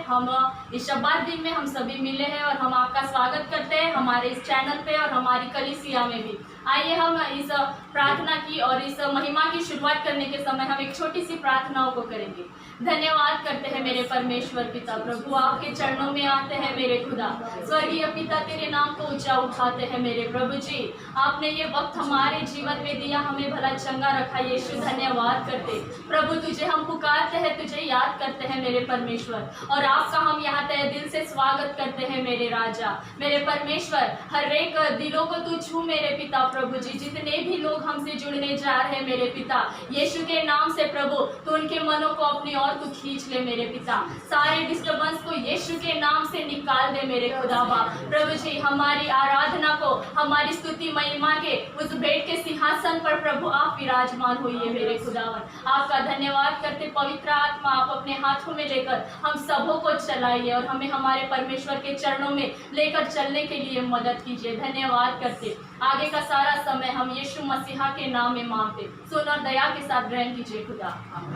हम इस शब्बात दिन में हम सभी मिले हैं और हम आपका स्वागत करते हैं हमारे इस चैनल पे और हमारी कलीसिया में भी। आइए हम इस प्रार्थना की और इस महिमा की शुरुआत करने के समय हम एक छोटी सी प्रार्थनाओं को करेंगे। धन्यवाद करते हैं मेरे परमेश्वर पिता प्रभु, आपके चरणों में आते हैं मेरे खुदा। स्वर्गीय पिता, तेरे नाम को ऊंचा उठाते हैं मेरे प्रभु जी। आपने ये वक्त हमारे जीवन में दिया, हमें भला चंगा रखा यीशु, धन्यवाद करते प्रभु। तुझे हम पुकारते हैं, तुझे याद करते हैं मेरे परमेश्वर, और आपका हम यहाँ तहे दिल से स्वागत करते हैं मेरे राजा, मेरे परमेश्वर। हर एक दिलों को तू छू मेरे पिता प्रभु जी। जितने भी लोग हमसे जुड़ने जा रहे हैं मेरे पिता, यीशु के नाम से प्रभु तो उनके मनों को अपनी और तू खींच ले मेरे पिता। सारे डिस्टर्बेंस को यीशु के नाम से निकाल दे मेरे खुदावा प्रभु जी। हमारी आराधना को, हमारी स्तुति महिमा के उस भेंट के सिंहासन पर प्रभु आप विराजमान होइए मेरे खुदावन। आपका धन्यवाद करते पवित्र आत्मा, आप अपने हाथों में लेकर हम सबों को चलाइए और हमें हमारे परमेश्वर के चरणों में लेकर चलने के लिए मदद कीजिए। धन्यवाद करते आगे का सारा समय हम यीशु मसीहा के नाम में मांगते, सुन और दया के साथ ग्रहण कीजिए खुदा,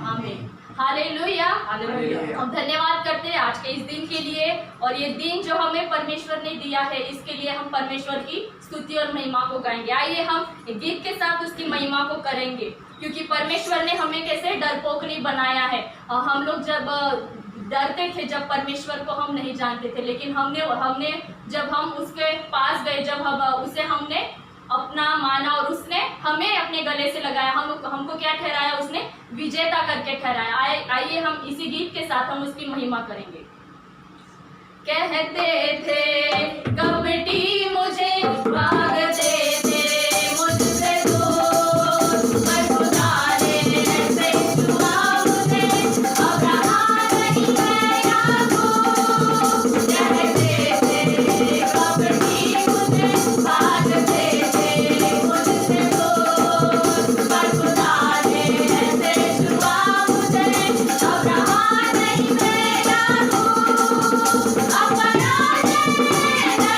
आमीन। हालेलुया। हम धन्यवाद करते हैं आज के इस दिन के लिए, और ये दिन जो हमें परमेश्वर ने दिया है इसके लिए हम परमेश्वर की स्तुति और महिमा को गाएंगे। आइए हम गीत के साथ उसकी महिमा को करेंगे, क्योंकि परमेश्वर ने हमें कैसे डरपोक नहीं बनाया है। हम लोग जब डरते थे, जब परमेश्वर को हम नहीं जानते थे, लेकिन हमने जब हम उसके पास गए, जब उसे हमने अपना माना और उसने हमें अपने गले से लगाया, हमको क्या ठहराया, उसने विजेता करके ठहराया। आइए हम इसी गीत के साथ हम उसकी महिमा करेंगे। कहते थे कबड्डी मुझे भागते थे मुझसे दूर, पर खुदा ने ऐसे छुआ मुझे, अब रहा नहीं मैं याकूब। कहते थे कबड्डी मुझे भागते थे मुझसे दूर, पर खुदा ने ऐसे छुआ मुझे, अब रहा नहीं मैं याकूब। अपना नहीं मेरा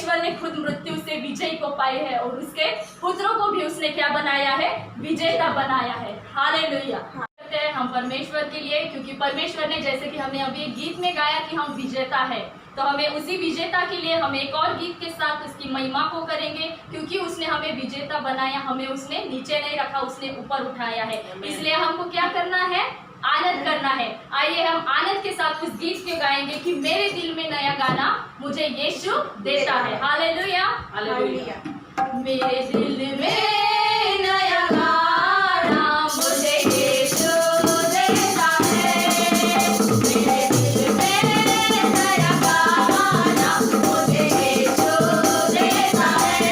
परमेश्वर ने खुद मृत्यु से विजय को पाए है और उसके पुत्रों को भी उसने क्या बनाया है, विजेता बनाया है। हालेलुया। करते हैं हम परमेश्वर के लिए, क्योंकि परमेश्वर ने, जैसे कि हमने अभी एक गीत में गाया कि हम विजेता है, तो हमें उसी विजेता के लिए हम एक और गीत के साथ उसकी महिमा को करेंगे, क्योंकि उसने हमें विजेता बनाया, हमें उसने नीचे नहीं रखा, उसने ऊपर उठाया है। इसलिए हमको क्या करना है, आनंद करना है। आइए हम आनंद के साथ उस गीत को गाएंगे कि मेरे दिल में नया गाना मुझे यीशु देता है। Hallelujah, hallelujah. मेरे दिल में नया गाना मुझे यीशु देता है, मेरे दिल में नया गाना मुझे यीशु देता है।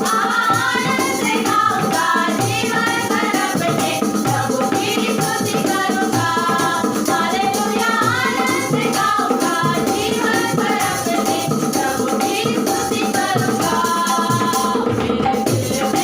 आनंद से गाऊंगा जीवन भर अपने प्रभु की स्तुति करूंगा। हालेलुया। आनंद से गाऊंगा जीवन भर अपने प्रभु की स्तुति करूंगा। मेरे दिल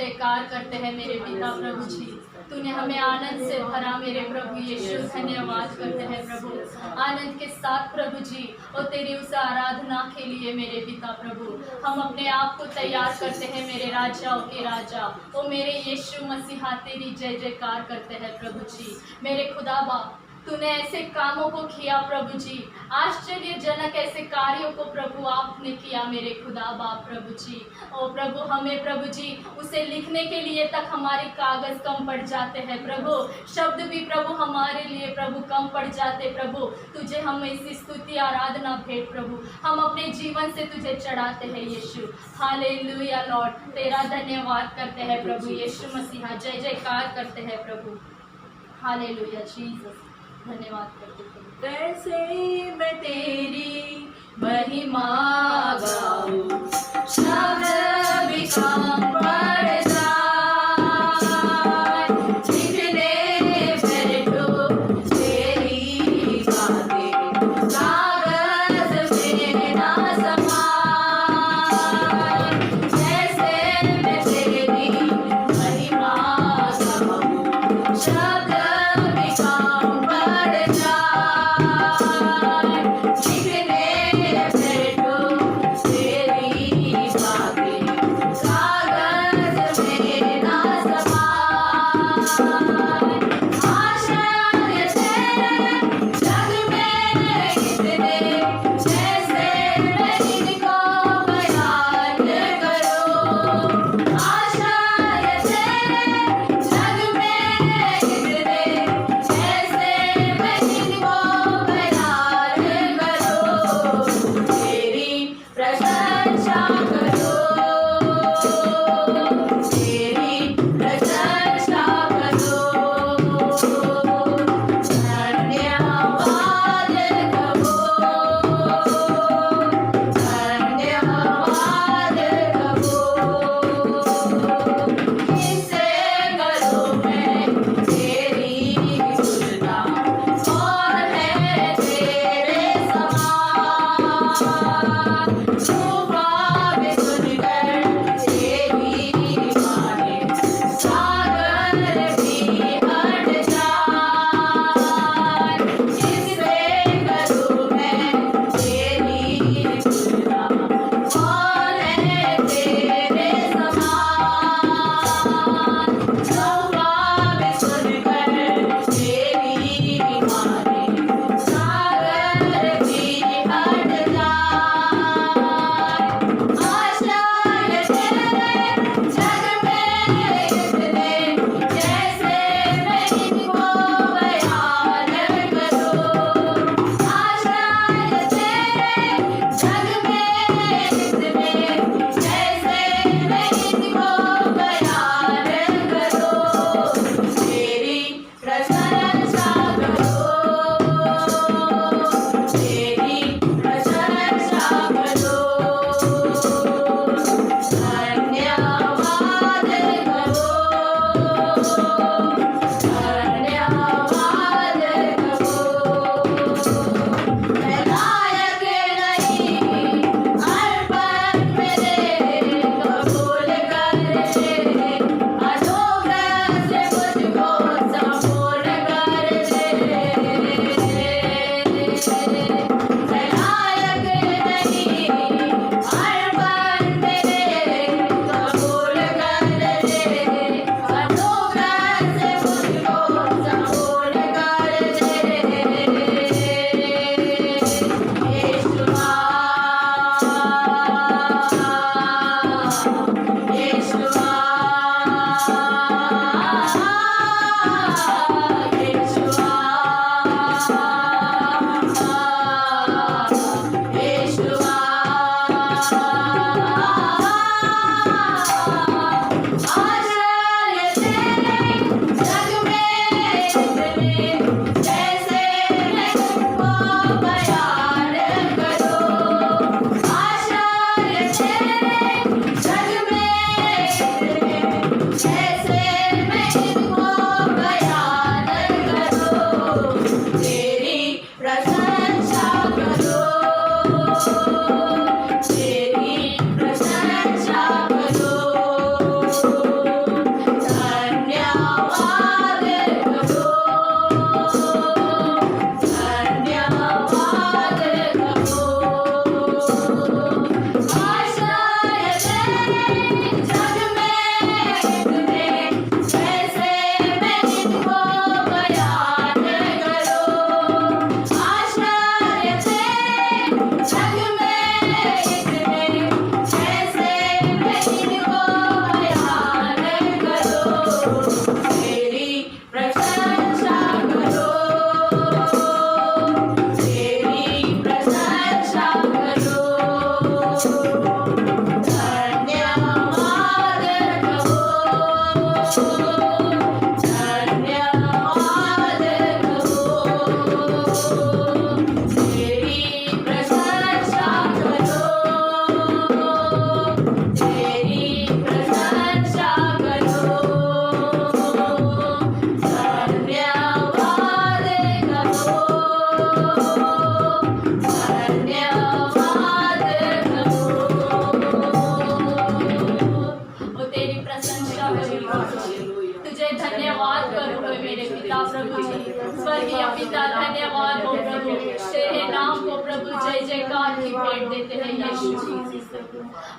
जयकार करते हैं मेरे पिता प्रभु जी। तूने हमें आनंद से भरा मेरे प्रभु यीशु, धन्यवाद करते हैं प्रभु आनंद के साथ प्रभु जी, और तेरी उस आराधना के लिए मेरे पिता प्रभु हम अपने आप को तैयार करते हैं मेरे राजाओं के राजा, ओ मेरे यीशु मसीहा तेरी जय जयकार करते हैं प्रभु जी। मेरे खुदा बाप तूने ऐसे कामों को किया प्रभु जी, आश्चर्यजनक ऐसे कार्यों को प्रभु आपने किया मेरे खुदा बाप प्रभु जी। ओ प्रभु हमें प्रभु जी उसे लिखने के लिए तक हमारे कागज कम पड़ जाते हैं प्रभु, शब्द भी प्रभु हमारे लिए प्रभु कम पड़ जाते प्रभु। तुझे हम ऐसी स्तुति आराधना भेंट प्रभु हम अपने जीवन से तुझे चढ़ाते हैं यीशु। हालेलुया लॉर्ड, तेरा धन्यवाद करते हैं प्रभु यीशु मसीहा, जय जयकार करते हैं प्रभु। हालेलुया जीसस, धन्यवाद करते हैं। कैसे मैं तेरी महिमा गाऊं, शब्द भी कम पड़ जाए, लिखने बैठो तेरी बातें कागज में ना समाए। कैसे मैं तेरी महिमा गाऊं, शब्द भी कम पड़ जाए, लिखने बैठो तेरी बातें कागज में ना समाए। आश्चर्य तेरे जग में इतने, जैसे मैं इनको बयान करूं। आश्चर्य तेरे जग में इतने, जैसे मैं इनको बयान करूं। तेरी प्रशंसा करो, तेरी प्रशंसा करो, धन्यवाद कहो, धन्यवाद कहो। किससे करूं मैं तेरी तुलना, कौन है तेरे समान। तूफान में सुनकर तेरी बातें, सागर भी हट जाए। किससे करूं मैं तेरी तुलना, कौन है तेरे समान। तूफान में सुनकर तेरी बातें, सागर भी हट जाए। आश्चर्य तेरे जग में इतने, जैसे मैं इनको बयान करूं। आश्चर्य तेरे जग में इतने, जैसे मैं इनको बयान करूं। तेरी प्रशंसा करो, तेरी प्रशंसा करो, धन्यवाद करो, धन्यवाद करो। मैं लायक नहीं अर्पण मेरे, कबूल कर ले, अनुग्रह से मुझको संपूर्ण कर दे। मैं लायक नहीं अर्पण मेरे, कबूल कर ले, अनुग्रह से मुझको संपूर्ण कर दे। यीशुआ, यीशुआ, यीशुआ, आश्चर्य तेरे जग में इतने, जैसे मैं तुमको बयान करूं। आश्चर्य तेरे जग में इतने, जैसे मैं इनको बयान करूं। तेरी प्रशंसा करो, तेरी प्रशंसा करो, स्वर्गीय पिता धन्यवाद हो प्रभु, तेरे नाम को प्रभु जय जयकार की भेंट देते हैं यीशु जी।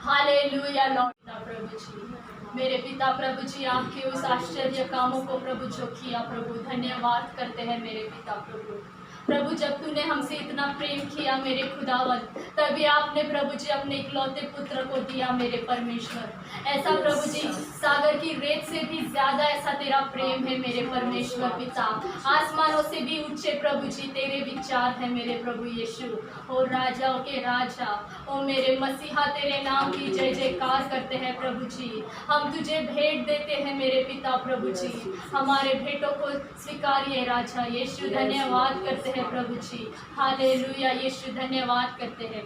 हालेलुया लौटा प्रभु जी, मेरे पिता प्रभु जी आपके उस आश्चर्य कामों को प्रभु जो किया प्रभु, धन्यवाद करते हैं मेरे पिता प्रभु। प्रभु जब तूने हमसे इतना प्रेम किया मेरे खुदावन, तभी आपने प्रभु जी अपने इकलौते पुत्र को दिया मेरे परमेश्वर। ऐसा प्रभु जी सागर की रेत से भी ज्यादा ऐसा तेरा प्रेम है मेरे परमेश्वर पिता, आसमानों से भी ऊंचे प्रभु जी तेरे विचार है मेरे प्रभु यीशु। ओ राजाओं के राजा, ओ मेरे मसीहा, तेरे नाम की जय जयकार करते हैं प्रभु जी। हम तुझे भेंट देते हैं मेरे पिता प्रभु जी, हमारे भेंटों को स्वीकारिए राजा यीशु। धन्यवाद करते हैं प्रभु जी, हालेलुया यीशु, धन्यवाद करते हैं,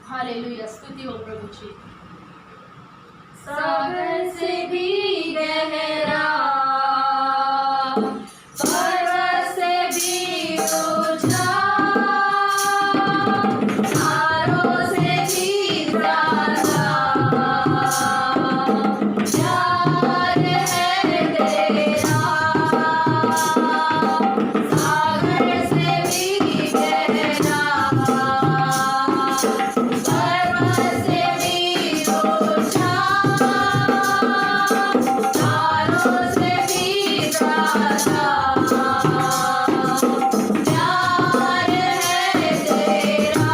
हालेलुया, स्तुति हो प्रभु जी। सागर से भी गहरा, पर्वत से भी ऊंचा, तारों से भी ज्यादा प्यार है तेरा। सागर से भी गहरा, पर्वत से भी ऊंचा, तारों से भी ज्यादा प्यार है तेरा।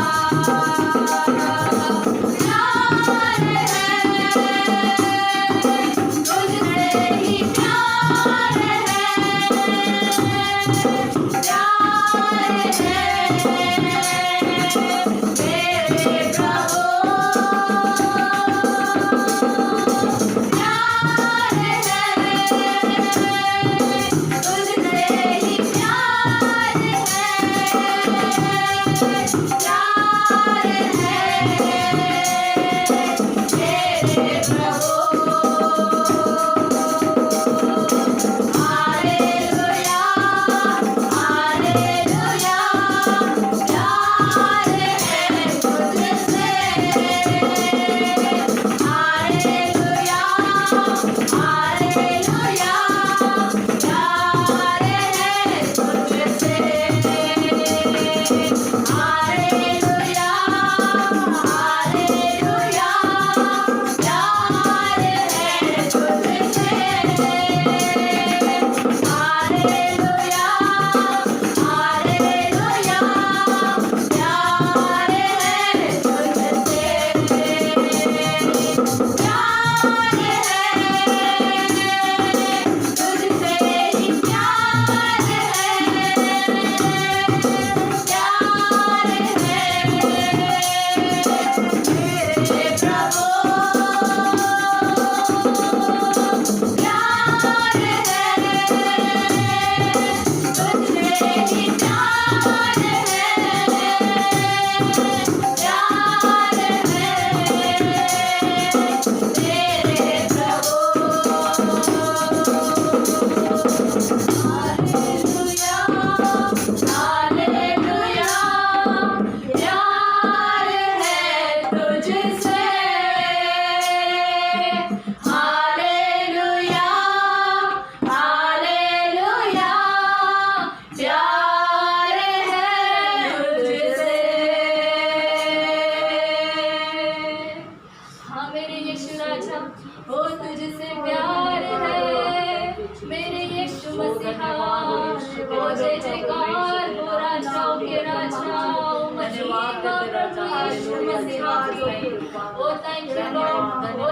प्यार है तुझसे ही, प्यार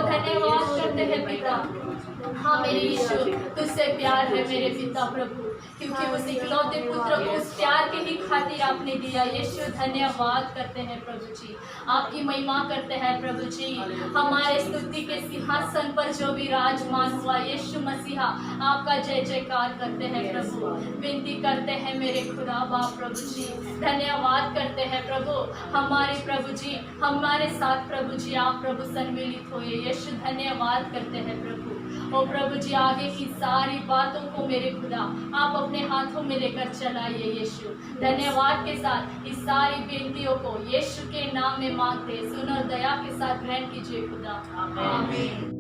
धन्यवाद करते हैं पिता। हाँ मेरे यीशु, तुझसे प्यार है मेरे पिता प्रभु, क्योंकि उस इकलौते पुत्र को उस प्यार के ही खातिर आपने दिया। यीशु धन्यवाद करते हैं प्रभु जी, आपकी महिमा करते हैं प्रभु जी। हमारे स्तुति के सिंहासन पर जो विराजमान हुआ यीशु मसीहा, आपका जय जयकार करते हैं प्रभु। विनती करते हैं मेरे खुदा बाप प्रभु जी, धन्यवाद करते हैं प्रभु। हमारे प्रभु जी, हमारे साथ प्रभु जी आप प्रभु सम्मिलित हुए। यीशु धन्यवाद करते हैं प्रभु। ओ प्रभु जी, आगे की सारी बातों को मेरे खुदा आप अपने हाथों में लेकर चलाइए। यीशु धन्यवाद के साथ इस सारी बेनतियों को यीशु के नाम में मांगते, सुनो दया के साथ ग्रहण कीजिए खुदा, आमीन।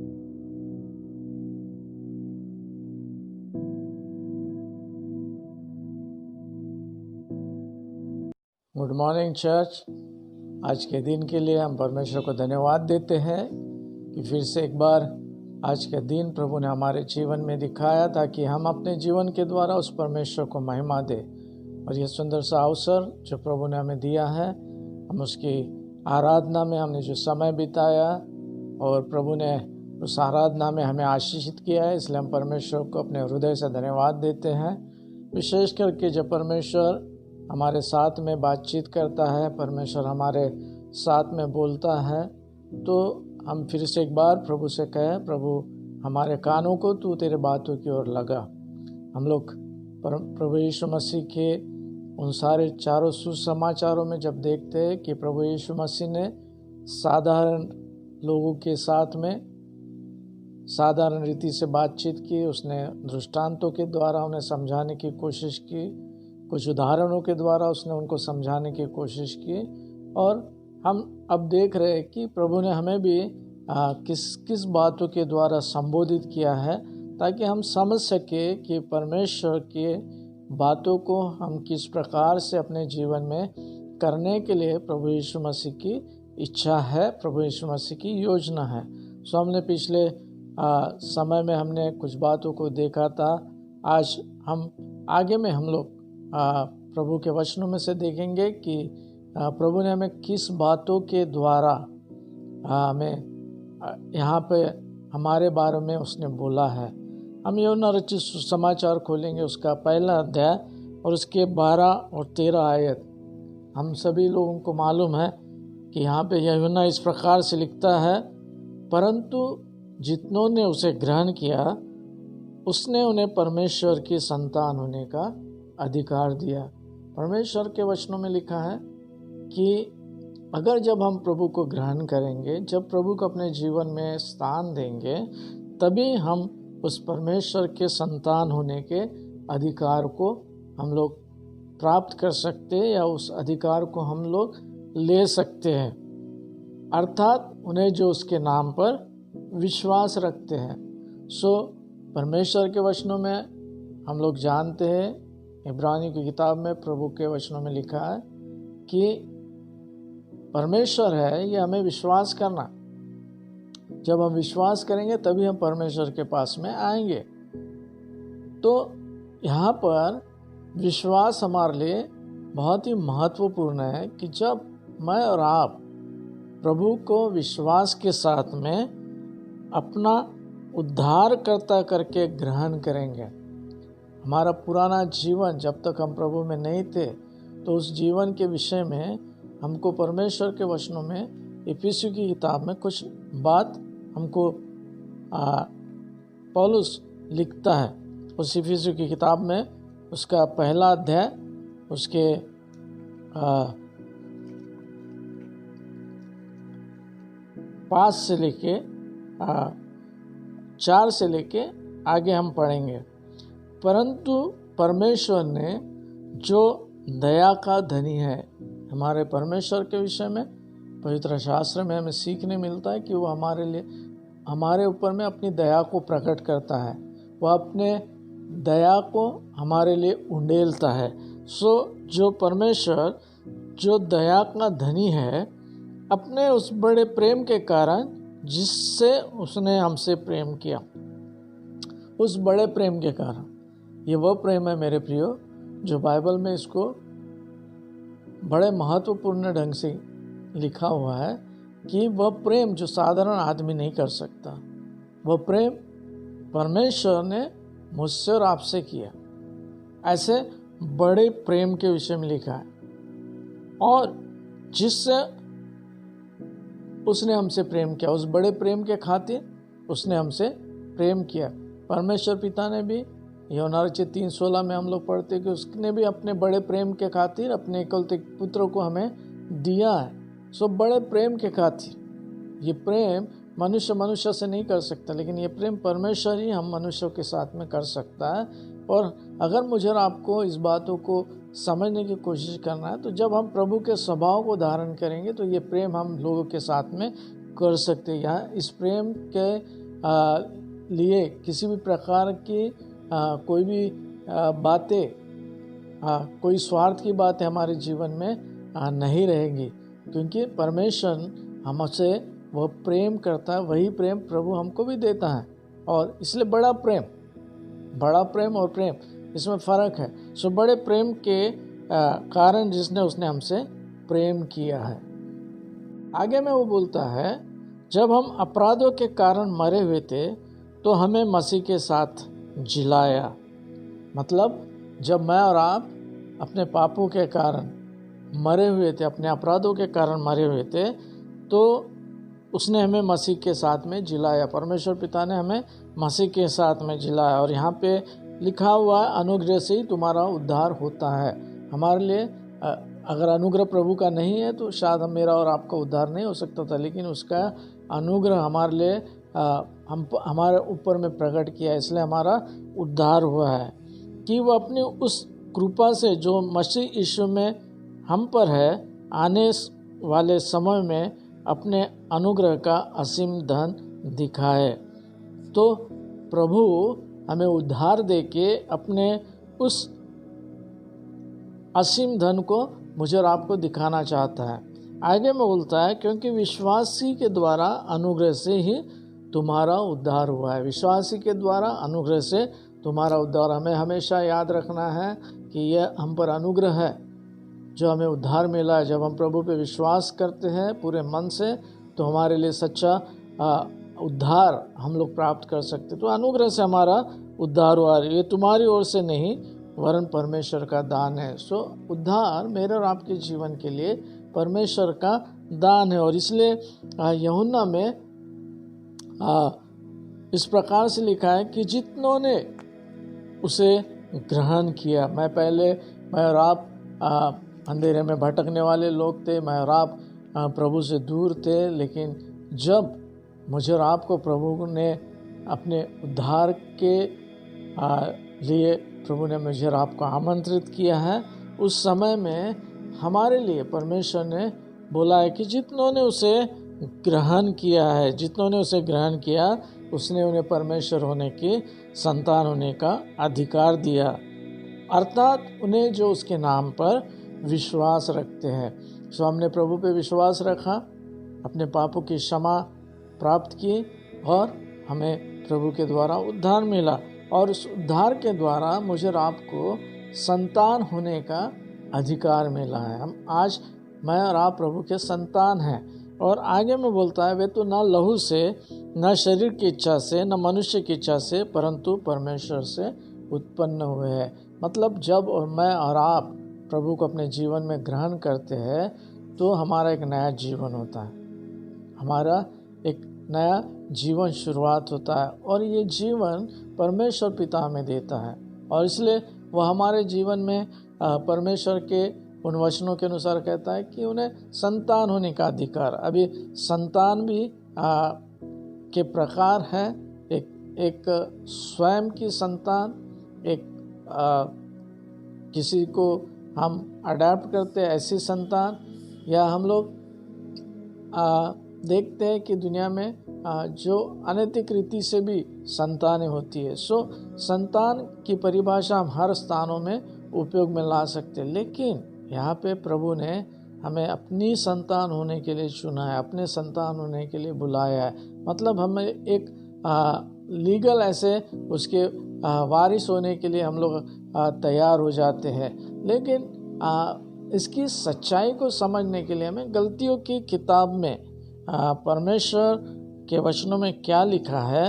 Morning church. आज के दिन के लिए हम परमेश्वर को धन्यवाद देते हैं कि फिर से एक बार आज के दिन प्रभु ने हमारे जीवन में दिखाया ताकि हम अपने जीवन के द्वारा उस परमेश्वर को महिमा दें। और यह सुंदर सा अवसर जो प्रभु ने हमें दिया है, हम उसकी आराधना में हमने जो समय बिताया और प्रभु ने उस आराधना में हमें आशीषित किया है, इसलिए हम परमेश्वर को अपने हृदय से धन्यवाद देते हैं। विशेष करके जब परमेश्वर हमारे साथ में बातचीत करता है, परमेश्वर हमारे साथ में बोलता है, तो हम फिर से एक बार प्रभु से कहें, प्रभु हमारे कानों को तू तेरे बातों की ओर लगा। हम लोग प्रभु यीशु मसीह के उन सारे चारों सुसमाचारों में जब देखते हैं कि प्रभु यीशु मसीह ने साधारण लोगों के साथ में साधारण रीति से बातचीत की, उसने दृष्टांतों के द्वारा उन्हें समझाने की कोशिश की, कुछ उदाहरणों के द्वारा उसने उनको समझाने की कोशिश की। और हम अब देख रहे हैं कि प्रभु ने हमें भी किस किस बातों के द्वारा संबोधित किया है, ताकि हम समझ सके कि परमेश्वर के बातों को हम किस प्रकार से अपने जीवन में करने के लिए प्रभु यीशु मसीह की इच्छा है, प्रभु यीशु मसीह की योजना है। सो हमने पिछले समय में हमने कुछ बातों को देखा था। आज हम आगे में हम लोग प्रभु के वचनों में से देखेंगे कि प्रभु ने हमें किस बातों के द्वारा हमें यहाँ पे हमारे बारे में उसने बोला है। हम यूहन्ना रचित सुसमाचार खोलेंगे, उसका पहला अध्याय और उसके 12 और 13 आयत। हम सभी लोगों को मालूम है कि यहाँ पे यूहन्ना इस प्रकार से लिखता है, परंतु जितनों ने उसे ग्रहण किया उसने उन्हें परमेश्वर की संतान होने का अधिकार दिया। परमेश्वर के वचनों में लिखा है कि अगर जब हम प्रभु को ग्रहण करेंगे, जब प्रभु को अपने जीवन में स्थान देंगे, तभी हम उस परमेश्वर के संतान होने के अधिकार को हम लोग प्राप्त कर सकते हैं या उस अधिकार को हम लोग ले सकते हैं, अर्थात उन्हें जो उसके नाम पर विश्वास रखते हैं। सो परमेश्वर के वचनों में हम लोग जानते हैं, इब्रानी की किताब में प्रभु के वचनों में लिखा है कि परमेश्वर है, ये हमें विश्वास करना। जब हम विश्वास करेंगे तभी हम परमेश्वर के पास में आएंगे। तो यहाँ पर विश्वास हमारे लिए बहुत ही महत्वपूर्ण है कि जब मैं और आप प्रभु को विश्वास के साथ में अपना उद्धारकर्ता करके ग्रहण करेंगे। हमारा पुराना जीवन जब तक हम प्रभु में नहीं थे, तो उस जीवन के विषय में हमको परमेश्वर के वचनों में इफिसियों की किताब में कुछ बात हमको पौलुस लिखता है। उस इफिसियों की किताब में उसका पहला अध्याय उसके 5 से लेके 4 से लेके आगे हम पढ़ेंगे। परंतु परमेश्वर ने जो दया का धनी है, हमारे परमेश्वर के विषय में पवित्र शास्त्र में हमें सीखने मिलता है कि वो हमारे लिए हमारे ऊपर में अपनी दया को प्रकट करता है, वह अपने दया को हमारे लिए उंडेलता है। सो जो परमेश्वर जो दया का धनी है, अपने उस बड़े प्रेम के कारण जिससे उसने हमसे प्रेम किया, उस बड़े प्रेम के कारण, ये वह प्रेम है मेरे प्रियो जो बाइबल में इसको बड़े महत्वपूर्ण ढंग से लिखा हुआ है कि वह प्रेम जो साधारण आदमी नहीं कर सकता, वह प्रेम परमेश्वर ने मुझसे और आपसे किया। ऐसे बड़े प्रेम के विषय में लिखा है, और जिससे उसने हमसे प्रेम किया, उस बड़े प्रेम के खातिर उसने हमसे प्रेम किया। परमेश्वर पिता ने भी यूहन्ना रचित 3:16 में हम लोग पढ़ते कि उसने भी अपने बड़े प्रेम के खातिर अपने एकलौते पुत्र को हमें दिया है। सो बड़े प्रेम के खातिर, ये प्रेम मनुष्य से नहीं कर सकता, लेकिन ये प्रेम परमेश्वर ही हम मनुष्यों के साथ में कर सकता है। और अगर मुझे और आपको इस बातों को समझने की कोशिश करना है, तो जब हम प्रभु के स्वभाव को धारण करेंगे तो ये प्रेम हम लोगों के साथ में कर सकते हैं। यहाँ इस प्रेम के लिए किसी भी प्रकार की कोई भी बातें, कोई स्वार्थ की बातें हमारे जीवन में नहीं रहेगी, क्योंकि परमेश्वर हमसे वह प्रेम करता है, वही प्रेम प्रभु हमको भी देता है। और इसलिए बड़ा प्रेम और प्रेम इसमें फ़र्क है। सो बड़े प्रेम के कारण जिसने उसने हमसे प्रेम किया है। आगे में वो बोलता है, जब हम अपराधों के कारण मरे हुए थे तो हमें मसीह के साथ जिलाया। मतलब जब मैं और आप अपने पापों के कारण मरे हुए थे, अपने अपराधों के कारण मरे हुए थे, तो उसने हमें मसीह के साथ में जिलाया। परमेश्वर पिता ने हमें मसीह के साथ में जिलाया। और यहाँ पे लिखा हुआ है, अनुग्रह से ही तुम्हारा उद्धार होता है। हमारे लिए अगर अनुग्रह प्रभु का नहीं है तो शायद मेरा और आपका उद्धार नहीं हो सकता था, लेकिन उसका अनुग्रह हमारे लिए हमारे ऊपर में प्रकट किया, इसलिए हमारा उद्धार हुआ है। कि वो अपनी उस कृपा से जो मसीह यीशु में हम पर है, आने वाले समय में अपने अनुग्रह का असीम धन दिखाए। तो प्रभु हमें उद्धार देके अपने उस असीम धन को मुझे और आपको दिखाना चाहता है। आगे में बोलता है, क्योंकि विश्वासी के द्वारा अनुग्रह से ही तुम्हारा उद्धार हुआ है। विश्वासी के द्वारा अनुग्रह से तुम्हारा उद्धार। हमें हमेशा याद रखना है कि यह हम पर अनुग्रह है जो हमें उद्धार मिला है। जब हम प्रभु पे विश्वास करते हैं पूरे मन से, तो हमारे लिए सच्चा उद्धार हम लोग प्राप्त कर सकते। तो अनुग्रह से हमारा उद्धार हुआ। ये तुम्हारी ओर से नहीं, वरन परमेश्वर का दान है। सो उद्धार मेरे और आपके जीवन के लिए परमेश्वर का दान है। और इसलिए यूहन्ना में इस प्रकार से लिखा है कि जितनों ने उसे ग्रहण किया। मैं और आप अंधेरे में भटकने वाले लोग थे, मैं और आप प्रभु से दूर थे, लेकिन जब मुझे और आपको प्रभु ने अपने उद्धार के लिए प्रभु ने मुझे और आपको आमंत्रित किया है, उस समय में हमारे लिए परमेश्वर ने बोला है कि जितनों ने उसे ग्रहण किया है, जितनों ने उसे ग्रहण किया, उसने उन्हें परमेश्वर होने की संतान होने का अधिकार दिया, अर्थात उन्हें जो उसके नाम पर विश्वास रखते हैं। सो हमने प्रभु पे विश्वास रखा, अपने पापों की क्षमा प्राप्त की और हमें प्रभु के द्वारा उद्धार मिला। और उस उद्धार के द्वारा मुझे और आपको संतान होने का अधिकार मिला है। मैं और आप प्रभु के संतान हैं। और आगे में बोलता है, वे तो न लहू से, न शरीर की इच्छा से, न मनुष्य की इच्छा से, परंतु परमेश्वर से उत्पन्न हुए हैं। मतलब जब मैं और आप प्रभु को अपने जीवन में ग्रहण करते हैं तो हमारा एक नया जीवन होता है, हमारा एक नया जीवन शुरुआत होता है। और ये जीवन परमेश्वर पिता हमें देता है। और इसलिए वह हमारे जीवन में परमेश्वर के उन वचनों के अनुसार कहता है कि उन्हें संतान होने का अधिकार। अभी संतान भी के प्रकार है, एक स्वयं की संतान, एक किसी को हम अडॉप्ट करते हैं ऐसी संतान, या हम लोग देखते हैं कि दुनिया में जो अनैतिक रीति से भी संतानें होती है। सो संतान की परिभाषा हम हर स्थानों में उपयोग में ला सकते हैं, लेकिन यहाँ पे प्रभु ने हमें अपनी संतान होने के लिए चुना है, अपने संतान होने के लिए बुलाया है। मतलब हमें एक लीगल ऐसे उसके वारिस होने के लिए हम लोग तैयार हो जाते हैं। लेकिन इसकी सच्चाई को समझने के लिए हमें गलतियों की किताब में परमेश्वर के वचनों में क्या लिखा है,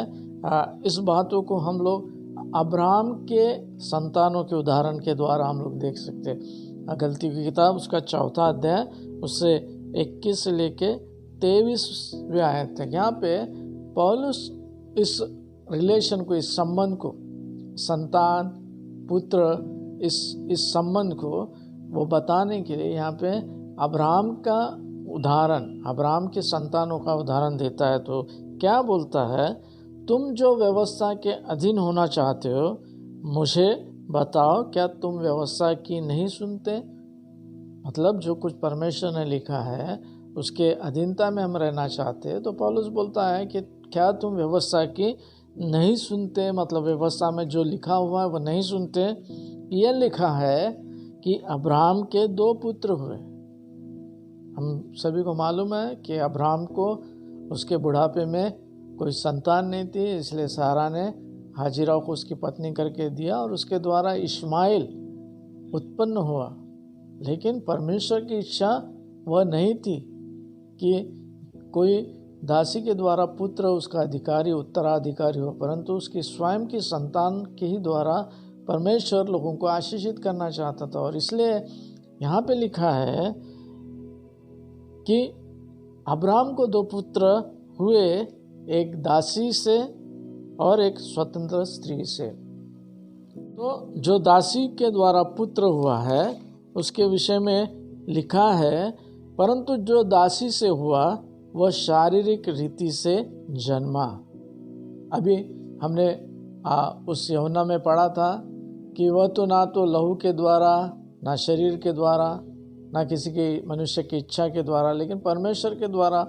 इस बातों को हम लोग अब्राहम के संतानों के उदाहरण के द्वारा हम लोग देख सकते हैं। गलतियों की किताब उसका 4 अध्याय उससे 21 से लेके 23वें आयत तक, यहाँ पे पौलुस इस रिलेशन को, इस संबंध को, संतान पुत्र, इस संबंध को वो बताने के लिए यहाँ पे अब्राहम का उदाहरण, अब्राहम के संतानों का उदाहरण देता है। तो क्या बोलता है, तुम जो व्यवस्था के अधीन होना चाहते हो, मुझे बताओ, क्या तुम व्यवस्था की नहीं सुनते? मतलब जो कुछ परमेश्वर ने लिखा है उसके अधीनता में हम रहना चाहते हैं। तो पौलुस बोलता है कि क्या तुम व्यवस्था की नहीं सुनते? मतलब व्यवस्था में जो लिखा हुआ है वो नहीं सुनते। यह लिखा है कि अब्राहम के 2 पुत्र हुए, हम सभी को मालूम है कि अब्राहम को उसके बुढ़ापे में कोई संतान नहीं थी, इसलिए सारा ने हाजिरा को उसकी पत्नी करके दिया और उसके द्वारा इश्माइल उत्पन्न हुआ। लेकिन परमेश्वर की इच्छा वह नहीं थी कि कोई दासी के द्वारा पुत्र उसका अधिकारी उत्तराधिकारी हो, परंतु उसकी स्वयं की संतान के ही द्वारा परमेश्वर लोगों को आशीषित करना चाहता था। और इसलिए यहाँ पे लिखा है कि अब्राहम को 2 पुत्र हुए, एक दासी से और एक स्वतंत्र स्त्री से। तो जो दासी के द्वारा पुत्र हुआ है उसके विषय में लिखा है, परंतु जो दासी से हुआ वह शारीरिक रीति से जन्मा। अभी हमने उस यूहन्ना में पढ़ा था कि वह तो ना तो लहू के द्वारा, ना शरीर के द्वारा, ना किसी के मनुष्य की इच्छा के द्वारा, लेकिन परमेश्वर के द्वारा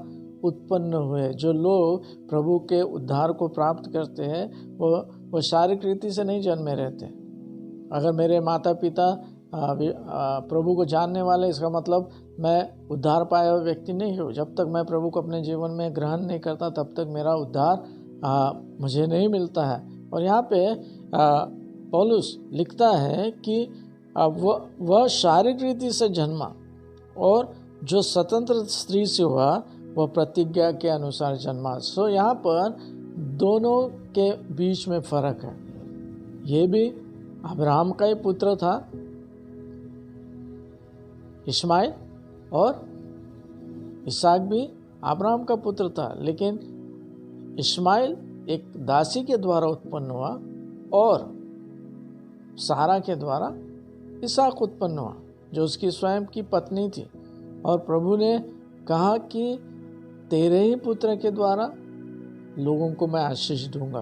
उत्पन्न हुए। जो लोग प्रभु के उद्धार को प्राप्त करते हैं वो शारीरिक रीति से नहीं जन्मे रहते। अगर मेरे माता पिता प्रभु को जानने वाले, इसका मतलब मैं उद्धार पाया हुआ व्यक्ति नहीं हूँ। जब तक मैं प्रभु को अपने जीवन में ग्रहण नहीं करता तब तक मेरा उद्धार मुझे नहीं मिलता है। और यहाँ पे पौलुस लिखता है कि वह शारीरिक रीति से जन्मा, और जो स्वतंत्र स्त्री से हुआ वह प्रतिज्ञा के अनुसार जन्मा। सो यहाँ पर दोनों के बीच में फर्क है। ये भी अब्राहम का ही पुत्र था इश्माइल, और इसहाक भी अब्राहम का पुत्र था, लेकिन इश्माइल एक दासी के द्वारा उत्पन्न हुआ और सारा के द्वारा इसहाक उत्पन्न हुआ, जो उसकी स्वयं की पत्नी थी। और प्रभु ने कहा कि तेरे ही पुत्र के द्वारा लोगों को मैं आशीष दूंगा,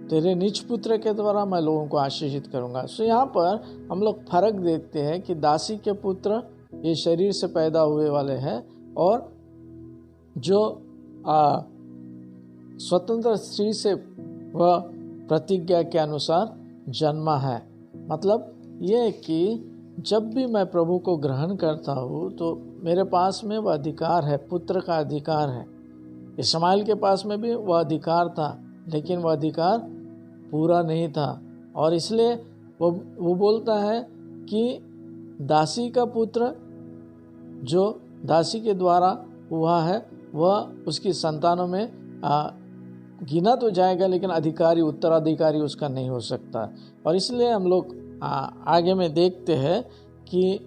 तेरे निज पुत्र के द्वारा मैं लोगों को आशीषित करूंगा। सो यहाँ पर हम लोग फर्क देखते हैं कि दासी के पुत्र ये शरीर से पैदा हुए वाले हैं, और जो स्वतंत्र स्त्री से वह प्रतिज्ञा के अनुसार जन्मा है। मतलब ये कि जब भी मैं प्रभु को ग्रहण करता हूँ तो मेरे पास में वह अधिकार है, पुत्र का अधिकार है। इश्माइल के पास में भी वह अधिकार था, लेकिन वह अधिकार पूरा नहीं था, और इसलिए वो बोलता है कि दासी का पुत्र जो दासी के द्वारा हुआ है वह उसकी संतानों में गिना तो जाएगा, लेकिन अधिकारी उत्तराधिकारी उसका नहीं हो सकता। और इसलिए हम लोग आगे में देखते हैं कि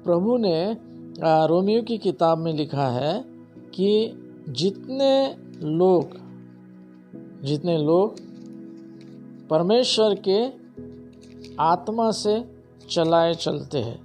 प्रभु ने रोमियो की किताब में लिखा है कि जितने लोग परमेश्वर के आत्मा से चलाए चलते हैं,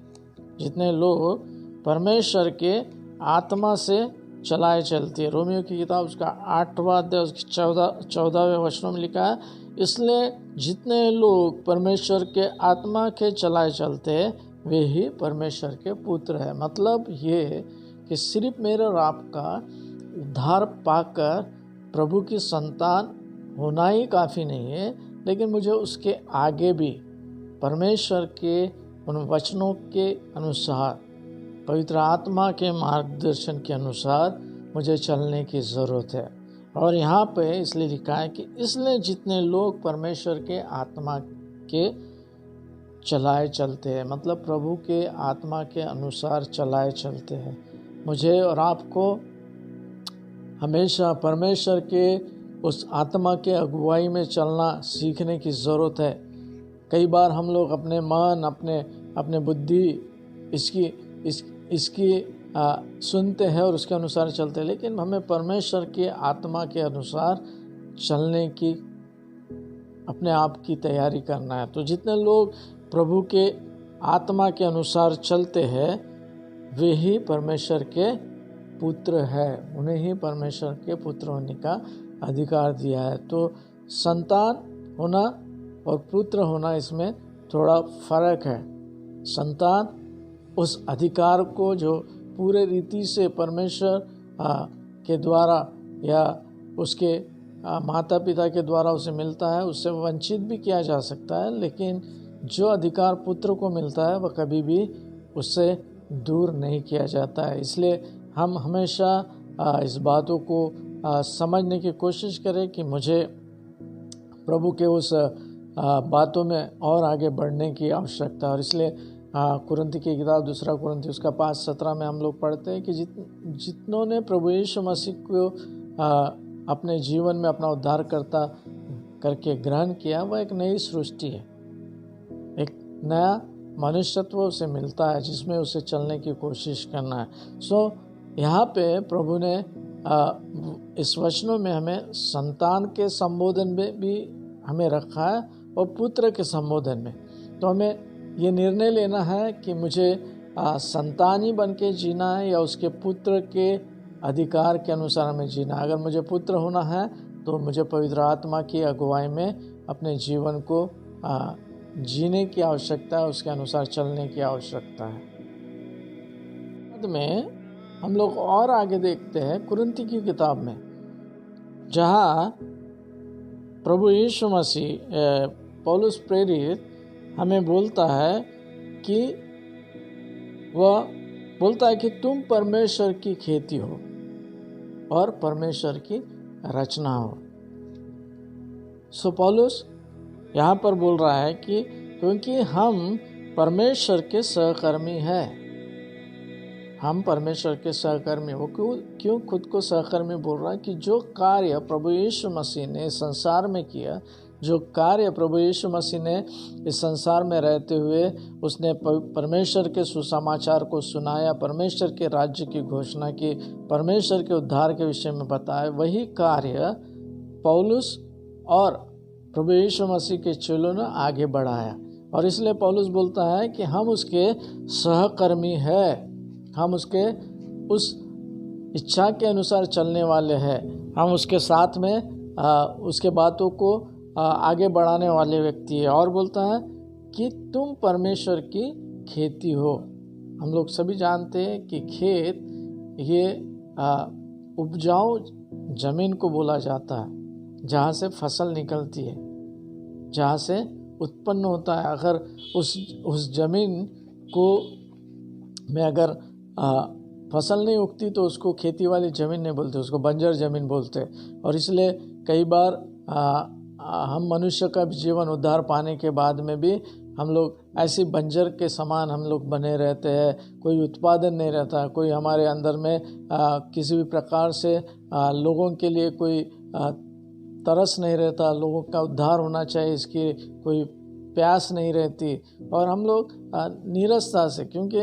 जितने लोग परमेश्वर के आत्मा से चलाए चलते हैं। रोमियो की किताब उसका 8वां अध्याय उसकी 14वें वचनों में लिखा है, इसलिए जितने लोग परमेश्वर के आत्मा के चलाए चलते हैं वे ही परमेश्वर के पुत्र हैं। मतलब ये कि सिर्फ मेरे और आपका उद्धार पाकर प्रभु की संतान होना ही काफ़ी नहीं है, लेकिन मुझे उसके आगे भी परमेश्वर के उन वचनों के अनुसार, पवित्र आत्मा के मार्गदर्शन के अनुसार मुझे चलने की ज़रूरत है। और यहाँ पे इसलिए लिखा है कि इसलिए जितने लोग परमेश्वर के आत्मा के चलाए चलते हैं, मतलब प्रभु के आत्मा के अनुसार चलाए चलते हैं। मुझे और आपको हमेशा परमेश्वर के उस आत्मा के अगुवाई में चलना सीखने की ज़रूरत है। कई बार हम लोग अपने मन, अपने बुद्धि इसकी सुनते हैं और उसके अनुसार चलते हैं, लेकिन हमें परमेश्वर के आत्मा के अनुसार चलने की अपने आप की तैयारी करना है। तो जितने लोग प्रभु के आत्मा के अनुसार चलते हैं वे ही परमेश्वर के पुत्र हैं, उन्हें ही परमेश्वर के पुत्र होने का अधिकार दिया है। तो संतान होना और पुत्र होना इसमें थोड़ा फर्क है। संतान उस अधिकार को जो पूरे रीति से परमेश्वर के द्वारा या उसके माता पिता के द्वारा उसे मिलता है, उससे वंचित भी किया जा सकता है, लेकिन जो अधिकार पुत्र को मिलता है वह कभी भी उससे दूर नहीं किया जाता है। इसलिए हम हमेशा इस बातों को समझने की कोशिश करें कि मुझे प्रभु के उस बातों में और आगे बढ़ने की आवश्यकता है। और इसलिए कुरिन्थी की किताब 2 कुरिन्थी उसका 5:17 में हम लोग पढ़ते हैं कि जितनों ने प्रभु यीशु मसीह को अपने जीवन में अपना उद्धारकर्ता करके ग्रहण किया, वह एक नई सृष्टि है, एक नया मनुष्यत्व उसे मिलता है जिसमें उसे चलने की कोशिश करना है। यहाँ पे प्रभु ने इस वचनों में हमें संतान के संबोधन में भी हमें रखा है और पुत्र के संबोधन में। तो हमें ये निर्णय लेना है कि मुझे संतान ही बन के जीना है या उसके पुत्र के अधिकार के अनुसार हमें जीना। अगर मुझे पुत्र होना है तो मुझे पवित्र आत्मा की अगुवाई में अपने जीवन को जीने की आवश्यकता है, उसके अनुसार चलने की आवश्यकता है। बाद में हम लोग और आगे देखते हैं कुरिन्थी की किताब में, जहाँ प्रभु यीशु मसीह पौलुस प्रेरित हमें बोलता है कि वह बोलता है कि तुम परमेश्वर की खेती हो और परमेश्वर की रचना हो। पौलुस यहाँ पर बोल रहा है कि क्योंकि हम परमेश्वर के सहकर्मी हैं, हम परमेश्वर के सहकर्मी। वो क्यों खुद को सहकर्मी बोल रहा है? कि जो कार्य प्रभु यीशु मसीह ने संसार में किया, जो कार्य प्रभु यीशु मसीह ने इस संसार में रहते हुए उसने परमेश्वर के सुसमाचार को सुनाया, परमेश्वर के राज्य की घोषणा की, परमेश्वर के उद्धार के विषय में बताया, वही कार्य पौलुस और प्रभु यीशु मसीह के चेलों ने आगे बढ़ाया। और इसलिए पौलुस बोलता है कि हम उसके सहकर्मी हैं, हम उसके उस इच्छा के अनुसार चलने वाले हैं, हम उसके साथ में उसके बातों को आगे बढ़ाने वाले व्यक्ति है। और बोलता है कि तुम परमेश्वर की खेती हो। हम लोग सभी जानते हैं कि खेत ये उपजाऊ जमीन को बोला जाता है, जहाँ से फसल निकलती है, जहाँ से उत्पन्न होता है। अगर उस जमीन को में अगर फसल नहीं उगती तो उसको खेती वाली ज़मीन नहीं बोलते, उसको बंजर ज़मीन बोलते। और इसलिए कई बार हम मनुष्य का जीवन उद्धार पाने के बाद में भी हम लोग ऐसी बंजर के समान हम लोग बने रहते हैं, कोई उत्पादन नहीं रहता, कोई हमारे अंदर में किसी भी प्रकार से लोगों के लिए कोई तरस नहीं रहता, लोगों का उद्धार होना चाहिए इसकी कोई प्यास नहीं रहती। और हम लोग नीरसता से, क्योंकि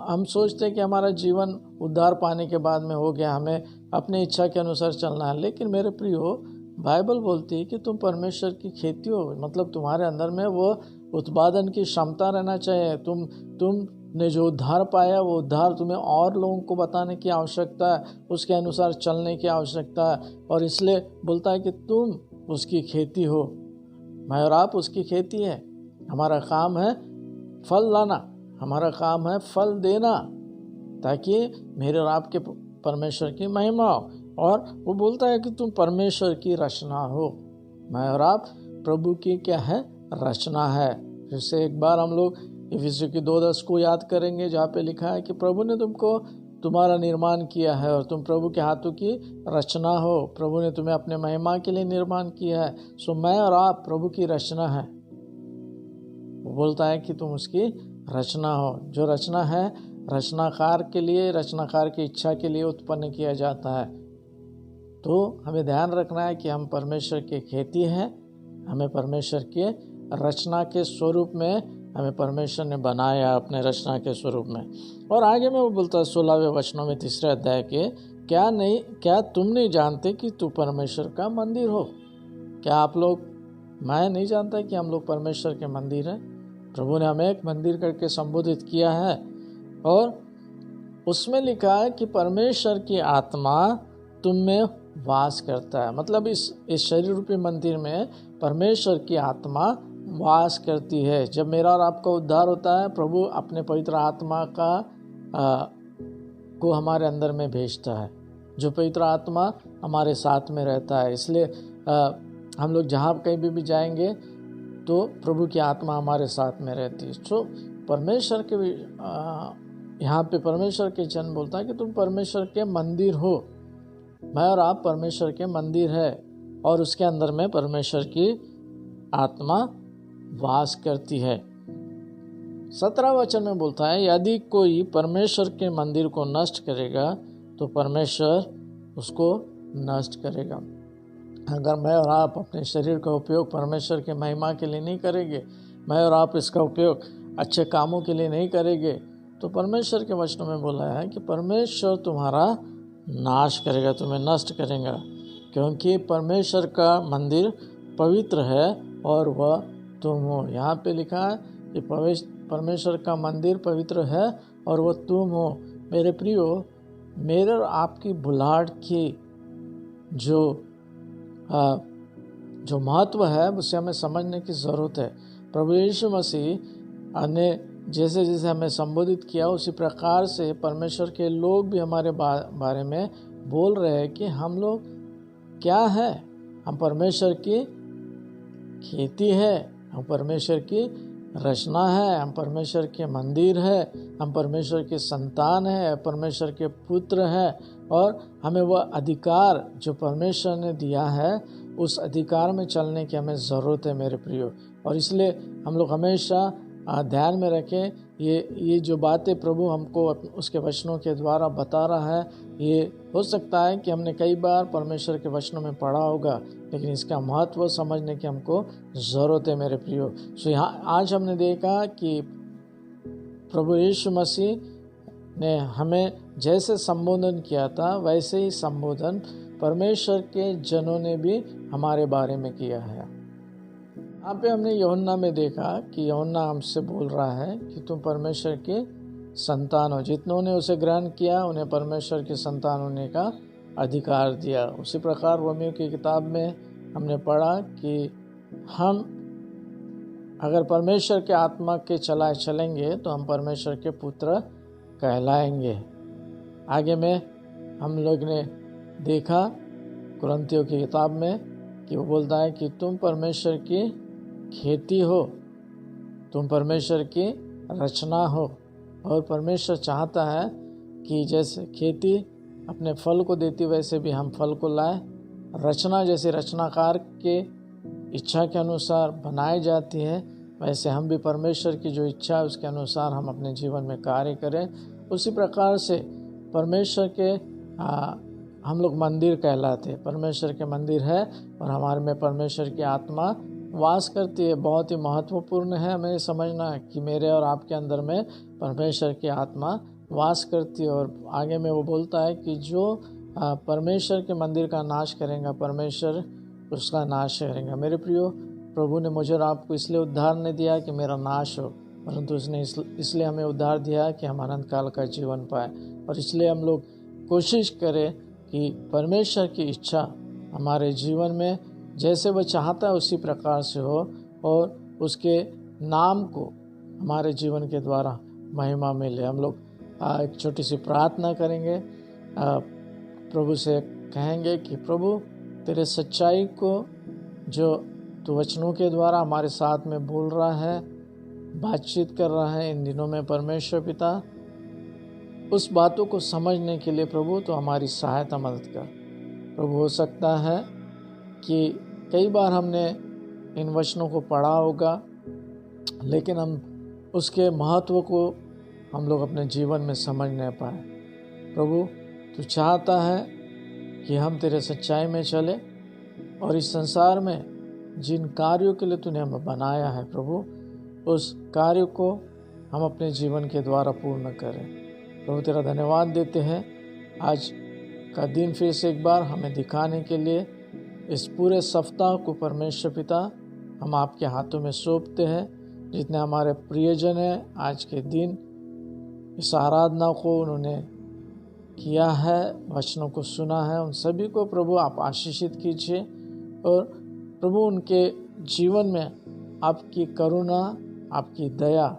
हम सोचते हैं कि हमारा जीवन उद्धार पाने के बाद में हो गया, हमें अपनी इच्छा के अनुसार चलना है। लेकिन मेरे प्रियो, बाइबल बोलती है कि तुम परमेश्वर की खेती हो, मतलब तुम्हारे अंदर में वो उत्पादन की क्षमता रहना चाहिए। तुमने जो उद्धार पाया वो उद्धार तुम्हें और लोगों को बताने की आवश्यकता है, उसके अनुसार चलने की आवश्यकता है। और इसलिए बोलता है कि तुम उसकी खेती हो, मैं और आप उसकी खेती है। हमारा काम है फल लाना, हमारा काम है फल देना, ताकि मेरे और आपके परमेश्वर की महिमा हो। और वो बोलता है कि तुम परमेश्वर की रचना हो। मैं और आप प्रभु की क्या है? रचना है। फिर से एक बार हम लोग इफिसियों की 2:10 को याद करेंगे, जहाँ पे लिखा है कि प्रभु ने तुमको तुम्हारा निर्माण किया है और तुम प्रभु के हाथों की रचना हो। प्रभु ने तुम्हें अपने महिमा के लिए निर्माण किया है। मैं और आप प्रभु की रचना है। वो बोलता है कि तुम उसकी रचना हो। जो रचना है रचनाकार के लिए, रचनाकार की इच्छा के लिए उत्पन्न किया जाता है। तो हमें ध्यान रखना है कि हम परमेश्वर की खेती हैं, हमें परमेश्वर के रचना के स्वरूप में हमें परमेश्वर ने बनाया, अपने रचना के स्वरूप में। और आगे में वो बोलता है 16वें वचनों में 3 अध्याय के, क्या तुम नहीं जानते कि तू परमेश्वर का मंदिर हो? क्या आप लोग, मैं नहीं जानता कि हम लोग परमेश्वर के मंदिर हैं? प्रभु ने हमें एक मंदिर करके संबोधित किया है और उसमें लिखा है कि परमेश्वर की आत्मा तुम में वास करता है। मतलब इस शरीर रूपी मंदिर में परमेश्वर की आत्मा वास करती है। जब मेरा और आपका उद्धार होता है, प्रभु अपने पवित्र आत्मा को हमारे अंदर में भेजता है, जो पवित्र आत्मा हमारे साथ में रहता है। इसलिए हम लोग जहाँ कहीं भी जाएंगे तो प्रभु की आत्मा हमारे साथ में रहती है। तो परमेश्वर के यहाँ पे परमेश्वर के जन बोलता है कि तुम परमेश्वर के मंदिर हो। मैं और आप परमेश्वर के मंदिर है और उसके अंदर में परमेश्वर की आत्मा वास करती है। 17 वचन में बोलता है, यदि कोई परमेश्वर के मंदिर को नष्ट करेगा तो परमेश्वर उसको नष्ट करेगा। अगर मैं और आप अपने शरीर का उपयोग परमेश्वर के महिमा के लिए नहीं करेंगे, मैं और आप इसका उपयोग अच्छे कामों के लिए नहीं करेंगे, तो परमेश्वर के वचनों में बोला है कि परमेश्वर तुम्हारा नाश करेगा, तुम्हें नष्ट करेगा, क्योंकि परमेश्वर का मंदिर पवित्र है और वह तुम हो। यहाँ पे लिखा है कि परमेश्वर का मंदिर पवित्र है और वह तुम हो। मेरे प्रियो, मेरे और आपकी बुलाहट की जो महत्व है उसे हमें समझने की ज़रूरत है। प्रभु यीशु मसीह ने जैसे जैसे हमें संबोधित किया उसी प्रकार से परमेश्वर के लोग भी हमारे बारे में बोल रहे हैं कि हम लोग क्या है, हम परमेश्वर की खेती है, हम परमेश्वर की रचना है, हम परमेश्वर के मंदिर है, हम परमेश्वर के संतान है, परमेश्वर के पुत्र है और हमें वह अधिकार जो परमेश्वर ने दिया है उस अधिकार में चलने की हमें ज़रूरत है मेरे प्रियो। और इसलिए हम लोग हमेशा ध्यान में रखें ये जो बातें प्रभु हमको उसके वचनों के द्वारा बता रहा है, ये हो सकता है कि हमने कई बार परमेश्वर के वचनों में पढ़ा होगा, लेकिन इसका महत्व समझने की हमको ज़रूरत है मेरे प्रियो। सो यहाँ आज हमने देखा कि प्रभु यीशु मसीह ने हमें जैसे संबोधन किया था वैसे ही संबोधन परमेश्वर के जनों ने भी हमारे बारे में किया है। यहाँ पे हमने यूहन्ना में देखा कि यूहन्ना हमसे बोल रहा है कि तुम परमेश्वर के संतान हो। जितनों ने उसे ग्रहण किया उन्हें परमेश्वर के संतान होने का अधिकार दिया। उसी प्रकार रोमियो की किताब में हमने पढ़ा कि हम अगर परमेश्वर के आत्मा के चलेंगे तो हम परमेश्वर के पुत्र कहलाएंगे। आगे में हम लोग ने देखा कुरिन्थियों की किताब में कि वो बोलता है कि तुम परमेश्वर की खेती हो, तुम परमेश्वर की रचना हो। और परमेश्वर चाहता है कि जैसे खेती अपने फल को देती वैसे भी हम फल को लाए। रचना जैसे रचनाकार के इच्छा के अनुसार बनाई जाती है, वैसे हम भी परमेश्वर की जो इच्छा है उसके अनुसार हम अपने जीवन में कार्य करें। उसी प्रकार से परमेश्वर के हम लोग मंदिर कहलाते हैं। परमेश्वर के मंदिर है और हमारे में परमेश्वर की आत्मा वास करती है। बहुत ही महत्वपूर्ण है हमें समझना कि मेरे और आपके अंदर में परमेश्वर की आत्मा वास करती है। और आगे में वो बोलता है कि जो परमेश्वर के मंदिर का नाश करेगा परमेश्वर उसका नाश करेगा। मेरे प्रियो, प्रभु ने मुझे और आपको इसलिए उद्धार नहीं दिया कि मेरा नाश हो, परंतु उसने इसलिए हमें उद्धार दिया कि हम अनंत काल का जीवन पाए। और इसलिए हम लोग कोशिश करें कि परमेश्वर की इच्छा हमारे जीवन में जैसे वह चाहता है उसी प्रकार से हो और उसके नाम को हमारे जीवन के द्वारा महिमा मिले। हम लोग एक छोटी सी प्रार्थना करेंगे, प्रभु से कहेंगे कि प्रभु तेरे सच्चाई को जो तू वचनों के द्वारा हमारे साथ में बोल रहा है, बातचीत कर रहा है इन दिनों में परमेश्वर पिता, उस बातों को समझने के लिए प्रभु तो हमारी सहायता मदद कर। प्रभु हो सकता है कि कई बार हमने इन वचनों को पढ़ा होगा लेकिन हम उसके महत्व को हम लोग अपने जीवन में समझ नहीं पाए। प्रभु तू चाहता है कि हम तेरे सच्चाई में चले और इस संसार में जिन कार्यों के लिए तूने हमें बनाया है प्रभु उस कार्य को हम अपने जीवन के द्वारा पूर्ण करें। प्रभु तेरा धन्यवाद देते हैं आज का दिन फिर से एक बार हमें दिखाने के लिए। इस पूरे सप्ताह को परमेश्वर पिता हम आपके हाथों में सौंपते हैं। जितने हमारे प्रियजन हैं आज के दिन इस आराधना को उन्होंने किया है, वचनों को सुना है, उन सभी को प्रभु आप आशीषित कीजिए और प्रभु उनके जीवन में आपकी करुणा आपकी दया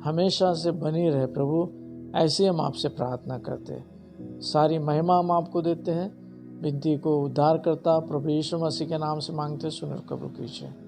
हमेशा से बनी रहे। प्रभु ऐसे हम आपसे प्रार्थना करते हैं। सारी महिमा हम आपको देते हैं। विनती को उद्धार करता प्रभु यीशु मसीह के नाम से मांगते सुन और कबूल कीजिए।